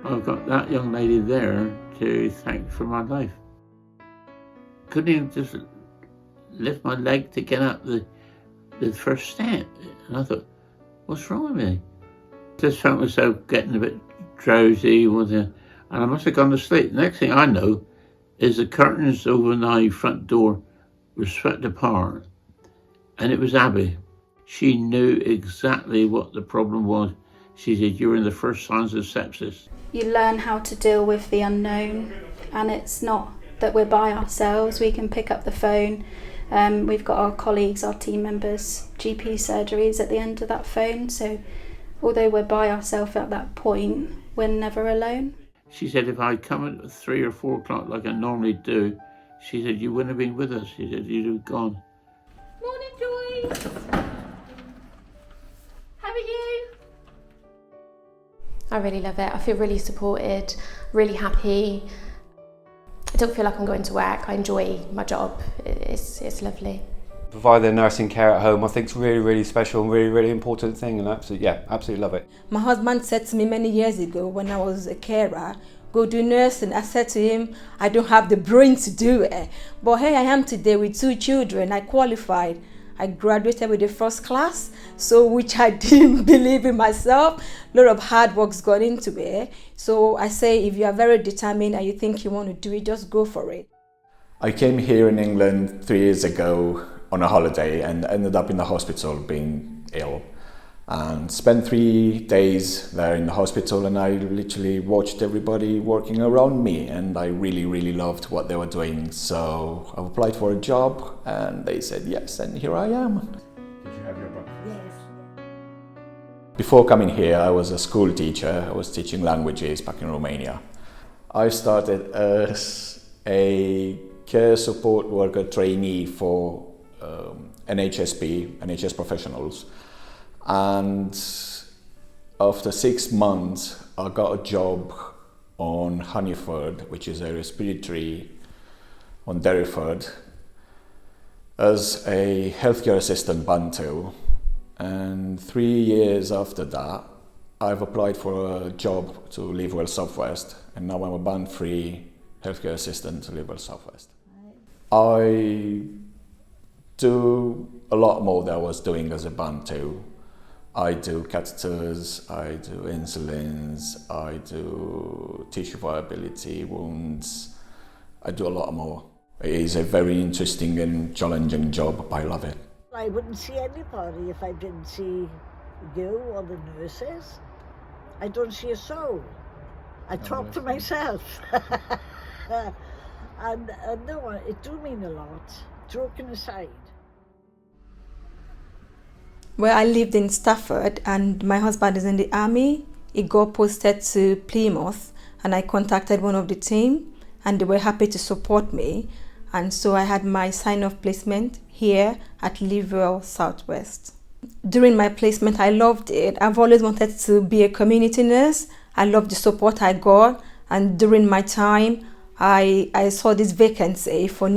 I've got that young lady there to thank for my life. Couldn't even just lift my leg to get up the first step. And I thought, what's wrong with me? Just felt myself getting a bit drowsy, and I must have gone to sleep. The next thing I know is the curtains over my front door were swept apart, and it was Abby. She knew exactly what the problem was. She said, "You're in the first signs of sepsis." You learn how to deal with the unknown, and it's not that we're by ourselves. We can pick up the phone. We've got our colleagues, our team members, GP surgeries at the end of that phone. So although we're by ourselves at that point, we're never alone. She said, if I'd come at 3 or 4 o'clock like I normally do, she said, you wouldn't have been with us. She said, you'd have gone. Morning, Joyce. How are you? I really love it. I feel really supported, really happy. I don't feel like I'm going to work. I enjoy my job. It's lovely. Providing nursing care at home, I think it's really, really special and really, really important thing, and absolutely love it. My husband said to me many years ago when I was a carer, go do nursing. I said to him, I don't have the brain to do it. But here I am today with 2 children. I qualified. I graduated with the first class, so which I didn't believe in myself. A lot of hard work's gone into it. So I say, if you are very determined and you think you want to do it, just go for it. I came here in England 3 years ago on a holiday and ended up in the hospital being ill, and spent 3 days there in the hospital, and I literally watched everybody working around me, and I really, really loved what they were doing. So I applied for a job and they said yes, and here I am. Did you have your breakfast? Yes. Before coming here, I was a school teacher. I was teaching languages back in Romania. I started as a care support worker trainee for NHS professionals, and after 6 months I got a job on Honeyford, which is a respiratory on Derriford, as a healthcare assistant band 2, and 3 years after that I've applied for a job to Liverpool Southwest, and now I'm a band 3 healthcare assistant to Liverpool Southwest. I do a lot more than I was doing as a band 2. I do catheters, I do insulins, I do tissue viability, wounds. I do a lot more. It is a very interesting and challenging job, but I love it. I wouldn't see anybody if I didn't see you or the nurses. I don't see a soul. I talk to myself. And no, it do mean a lot, joking aside. Well, I lived in Stafford and my husband is in the army. He got posted to Plymouth and I contacted one of the team and they were happy to support me. And so I had my sign-off placement here at Liverpool Southwest. During my placement, I loved it. I've always wanted to be a community nurse. I loved the support I got, and during my time, I saw this vacancy for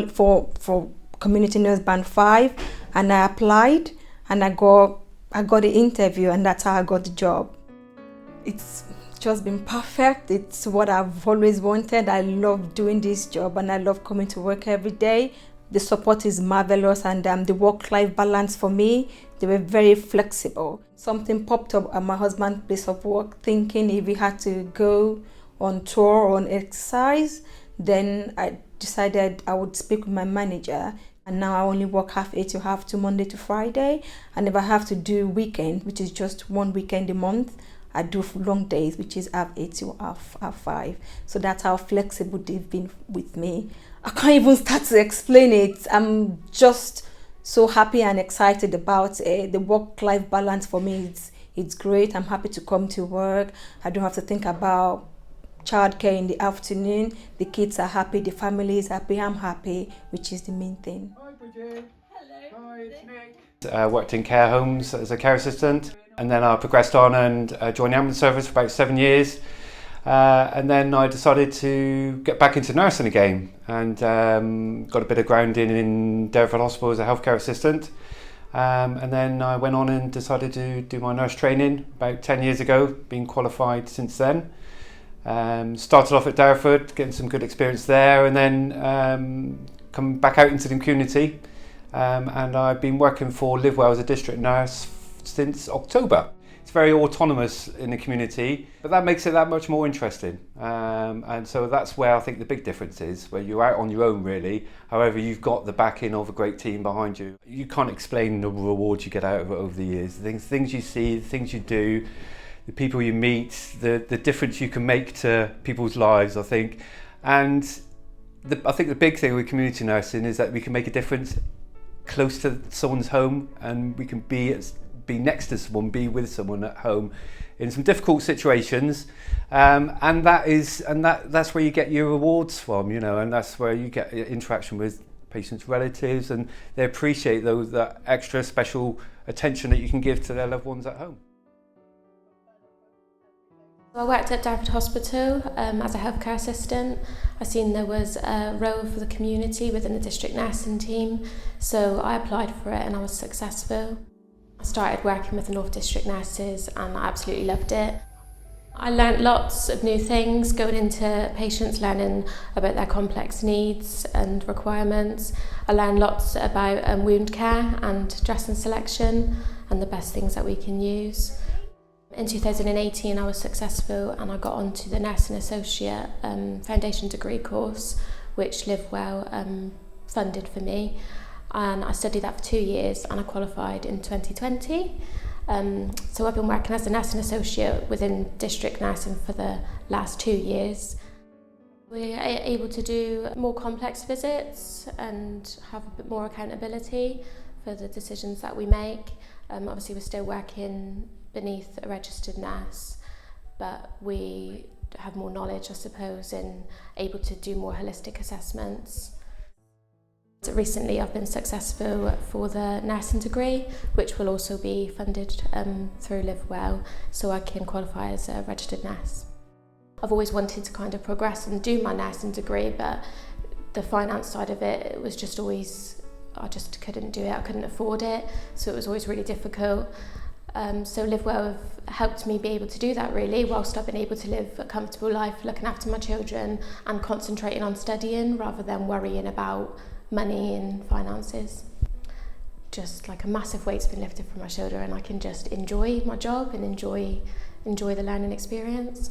for community nurse band 5, and I applied, and I got the interview, and that's how I got the job. It's just been perfect. It's what I've always wanted. I love doing this job, and I love coming to work every day. The support is marvelous, and the work-life balance for me, they were very flexible. Something popped up at my husband's place of work, thinking if he had to go on tour or on exercise, then I decided I would speak with my manager. And now I only work half 8 to half 2 Monday to Friday. And if I have to do weekend, which is just one weekend a month, I do long days, which is half 8 to half 5. So that's how flexible they've been with me. I can't even start to explain it. I'm just so happy and excited about it. The work-life balance for me, it's great. I'm happy to come to work. I don't have to think about childcare in the afternoon. The kids are happy, the family is happy, I'm happy, which is the main thing. Hi Bridget. Hello. Hi, it's Nick. I worked in care homes as a care assistant, and then I progressed on and joined the ambulance service for about 7 years. And then I decided to get back into nursing again, and got a bit of grounding in Derriford Hospital as a healthcare assistant. And then I went on and decided to do my nurse training about 10 years ago, being qualified since then. Started off at Derriford, getting some good experience there, and then come back out into the community. And I've been working for Live Well as a district nurse since October. It's very autonomous in the community, but that makes it that much more interesting. And so that's where I think the big difference is, where you're out on your own really. However, you've got the backing of a great team behind you. You can't explain the rewards you get out of it over the years. The things you see, the things you do, the people you meet, the difference you can make to people's lives, I think. And I think the big thing with community nursing is that we can make a difference close to someone's home, and we can be next to someone, be with someone at home in some difficult situations, and that's where you get your rewards from, you know, and that's where you get interaction with patients' relatives, and they appreciate that extra special attention that you can give to their loved ones at home. I worked at Derriford Hospital as a healthcare assistant. I seen there was a role for the community within the district nursing team, so I applied for it and I was successful. I started working with the North District nurses and I absolutely loved it. I learnt lots of new things going into patients, learning about their complex needs and requirements. I learned lots about wound care and dressing selection and the best things that we can use. In 2018 I was successful and I got onto the Nursing Associate Foundation degree course, which Live Well funded for me, and I studied that for 2 years and I qualified in 2020. So I've been working as a Nursing Associate within district nursing for the last 2 years. We're able to do more complex visits and have a bit more accountability for the decisions that we make. Obviously we're still working beneath a registered nurse, but we have more knowledge, I suppose, and able to do more holistic assessments. So recently I've been successful for the nursing degree, which will also be funded through Live Well, so I can qualify as a registered nurse. I've always wanted to kind of progress and do my nursing degree, but the finance side of it was just always, I just couldn't do it, I couldn't afford it, so it was always really difficult. So Live Well have helped me be able to do that really, whilst I've been able to live a comfortable life, looking after my children and concentrating on studying rather than worrying about money and finances. Just like a massive weight's been lifted from my shoulder and I can just enjoy my job and enjoy the learning experience.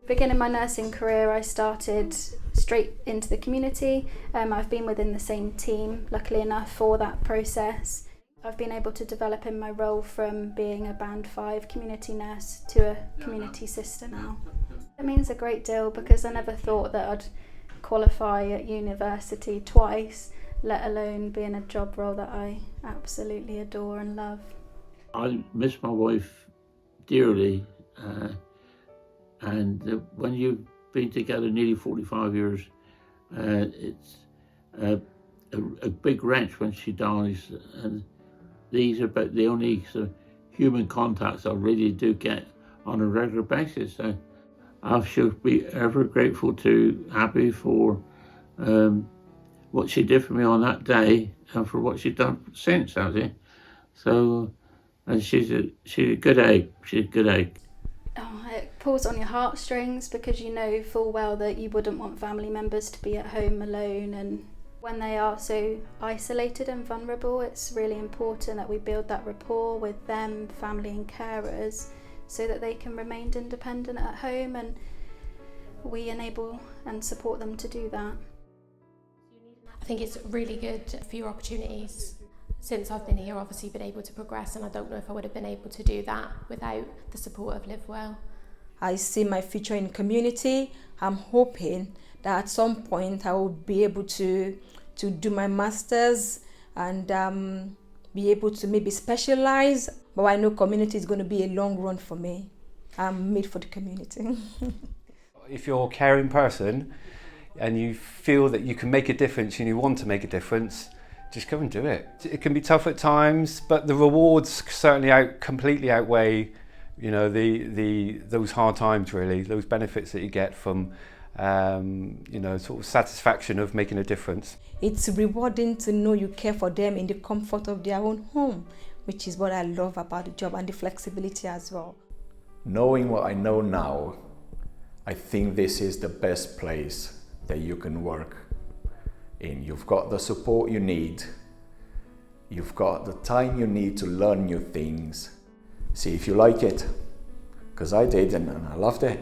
Beginning my nursing career, I started straight into the community. I've been within the same team, luckily enough, for that process. I've been able to develop in my role from being a band 5 community nurse to a community sister now. It means a great deal because I never thought that I'd qualify at university twice, let alone be in a job role that I absolutely adore and love. I miss my wife dearly, and when you've been together nearly 45 years, it's a big wrench when she dies, and these are about the only sort of human contacts I really do get on a regular basis. I should be ever grateful to Abby for what she did for me on that day and for what she's done since, Abby. So, and she's a good egg. She's a good egg. Oh, it pulls on your heartstrings because you know full well that you wouldn't want family members to be at home alone, and when they are so isolated and vulnerable, it's really important that we build that rapport with them, family and carers, so that they can remain independent at home, and we enable and support them to do that. I think it's really good for your opportunities. Since I've been here, obviously been able to progress, and I don't know if I would have been able to do that without the support of Live Well. I see my future in community. I'm hoping that at some point I will be able to do my master's and be able to maybe specialize, but I know community is going to be a long run for me. I'm made for the community. If you're a caring person and you feel that you can make a difference and you want to make a difference, just go and do it. It can be tough at times, but the rewards certainly completely outweigh, you know, those hard times really, those benefits that you get from you know, sort of satisfaction of making a difference. It's rewarding to know you care for them in the comfort of their own home, which is what I love about the job, and the flexibility as well. knowing what I know now, I think this is the best place that you can work in. You've got the support you need. You've got the time you need to learn new things. See if you like it, because I did and I loved it.